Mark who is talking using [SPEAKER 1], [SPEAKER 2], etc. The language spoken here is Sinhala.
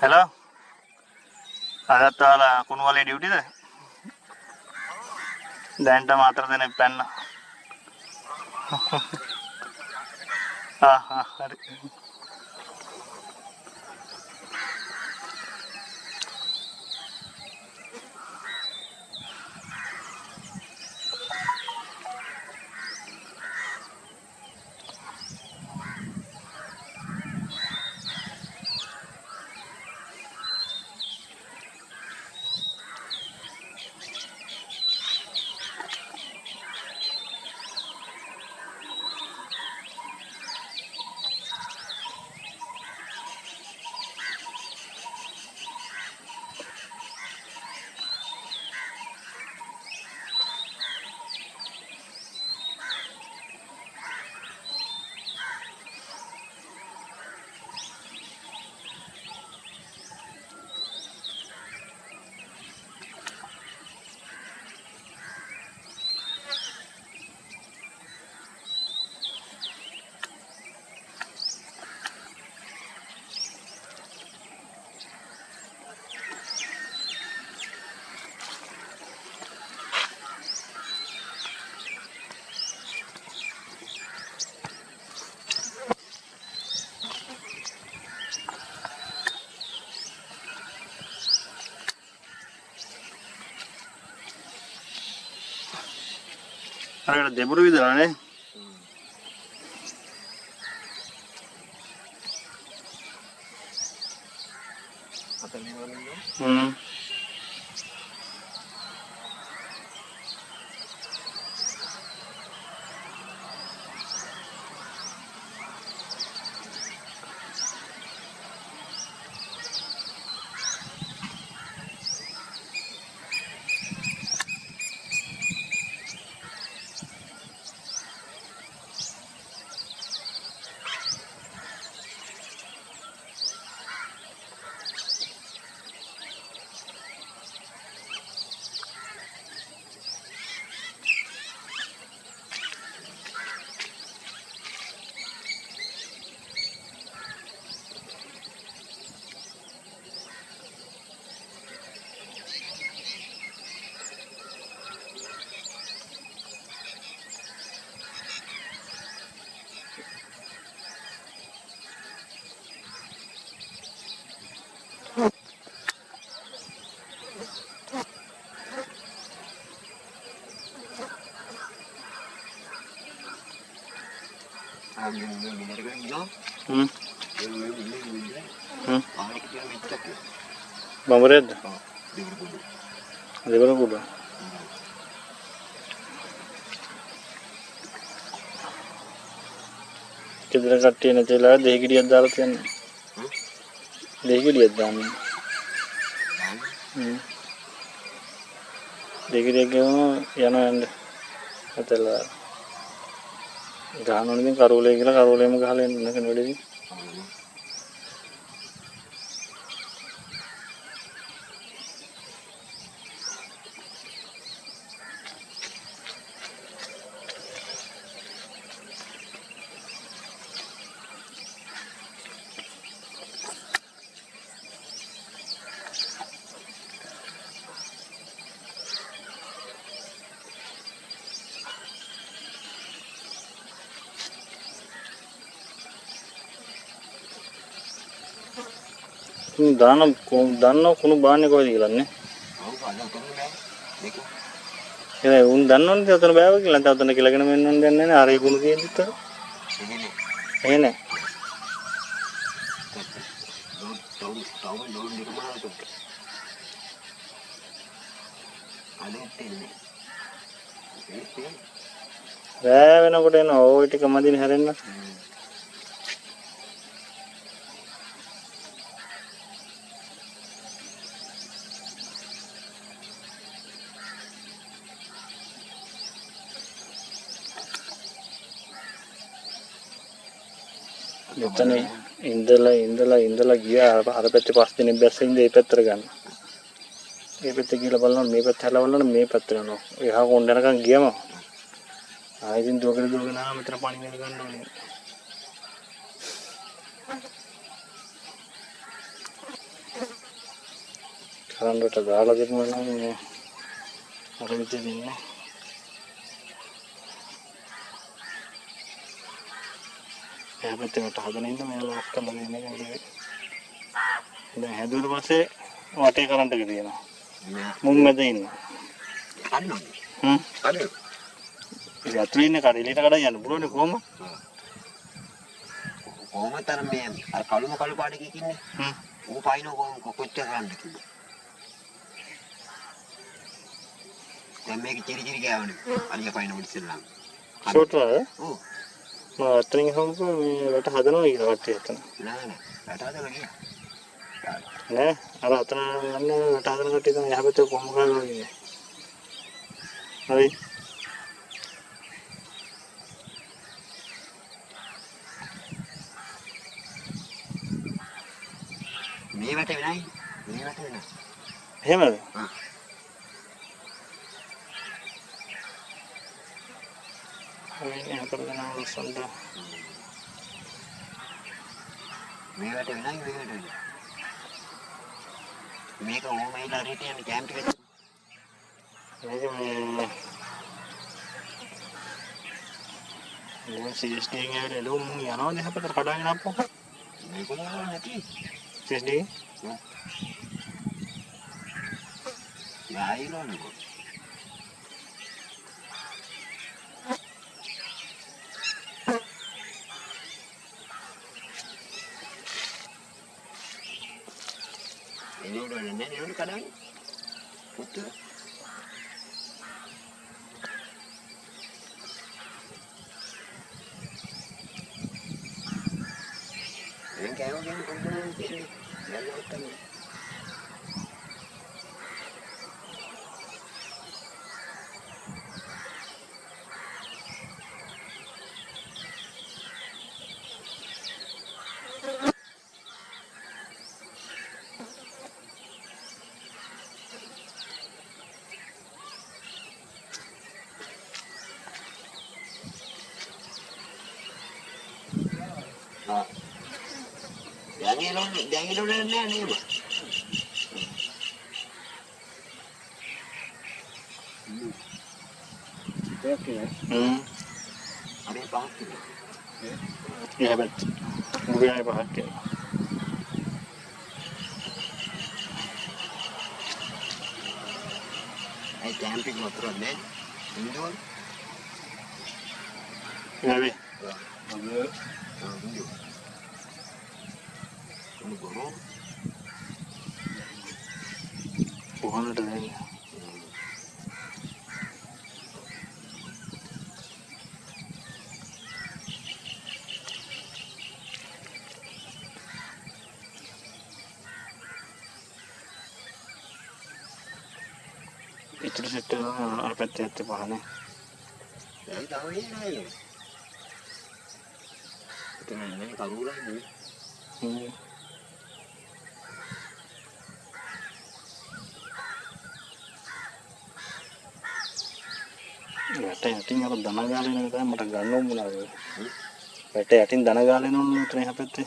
[SPEAKER 1] हॅलो අදත් ඔයාලා කුණු වලේ ඩියුටිද? දැන්ට මාත්‍ර දෙනෙක් පැන්න. හරි. අර දෙබුරු විදලානේ. බඹරේද? දෙවන කුඩ. ගෙදර කට්ටිය නැතිලා දෙහිගිරියක් දාලා තියන්නේ. දෙහිගිරියක් දාන්නේ. දෙහිගිරියක් ගම යන හතලා ගහනවනේ ඉතින් කරෝලේ කියලා කරෝලේම ගහලා එන්න කෙනෙක් වෙලෙදි. දාන කුණු බාන්නේ කොහෙද කියලා නේ? ඒ උන් දන්නවනේ තතන බෑව කියලා. තතන කියලාගෙන මෙන්න දන්නේ නැහැ. අර කුණු තියෙද්දි තර. එහෙනේ. බෑ වෙනකොට එන ඕයි ටික මදින හැරෙන්න. මෙතන ඉඳලා ගියා අර පැත්තේ පස් දිනක් බැස්සින් ඉඳ ඒ පැත්තට ගන්න. මේ පැත්තේ කියලා බලනවා මේ පැත්ත හැලා බලනවා මේ පැත්තට යනවා. එහා කොණ්ඩ යනකම් ගියම ආයෙත් දුවගෙන ආ මෙතන පාණි වෙන ගන්න ඕනේ. කරන්ටට දාලා දෙනවා නම් මේ අර විදිහට ඉන්නේ. එයා පැත්තට හදන ඉන්න මෙයා ඔෆ් කරලා දෙන එක හරි. දැන් හැදුවට පස්සේ වටේ කරන්ට් එක තියෙනවා. මුන් මැද ඉන්න.
[SPEAKER 2] අන්නෝ. අනේ.
[SPEAKER 1] ඉතින් අතුලේ ඉන්න කඩේලට කඩ යන්න පුළුවන්නේ කොහොම?
[SPEAKER 2] කොහොමද අර මේ අර කළු පාඩේ කින්නේ? ඌ පයින්නෝ කොච්චර කරන්නද කිව්වා. දැන් මේක චිරි ගෑවනේ. අලිය පයින්න ඉස්සෙල්ලා.
[SPEAKER 1] ෂෝට් වල?
[SPEAKER 2] ඔව්.
[SPEAKER 1] මම අතරින් හම්බුනේ මේ රට හදනවා කියලා කට්ටිය හිතන.
[SPEAKER 2] නෑ රට හදනවා ගියා.
[SPEAKER 1] නෑ අර අතන යන්නේ රට හදන කට්ටිය තමයි යහපත කොහොම කරනවා කියන්නේ. හරි.
[SPEAKER 2] මේ වැට වෙනයි. මේ වැට වෙනයි.
[SPEAKER 1] එහෙමද? මේ කරගෙන අවසන්ද
[SPEAKER 2] මේ වැට වෙනයි මේ වැට වෙනයි. මේක ඕමයිලා රිටියන් කැම්ප් එකේ
[SPEAKER 1] මේක මේ CSD එකේ ඇවිල්ලා ලොම් යනවා නේ අපතර කඩාගෙන ආපහු.
[SPEAKER 2] මේක නෑ නැති.
[SPEAKER 1] CSD
[SPEAKER 2] යායිලෝනේ. එනෝඩ කඩාගෙන. පුතු. දැන් කෑම ගන්න කොම්බලන් තියෙන්නේ. යල්ලා තමයි. දැන් එනෝනේ නෑ නේද? අනේ පහක් කියලා.
[SPEAKER 1] Yeah, but we're going to have
[SPEAKER 2] A camping වතුර නෑ. ඉන්නවද?
[SPEAKER 1] Maybe. Bukan ada lagi. Itu situ apa tiap bahannya?
[SPEAKER 2] Dari tahu ini. Itu namanya karulah ini. වැට යටින් අර දන ගාලේ නේද මට ගන්න ඕන මොනවද? වැට යටින් දන ගාලේ නෝන උතනේ හැපැත්තේ.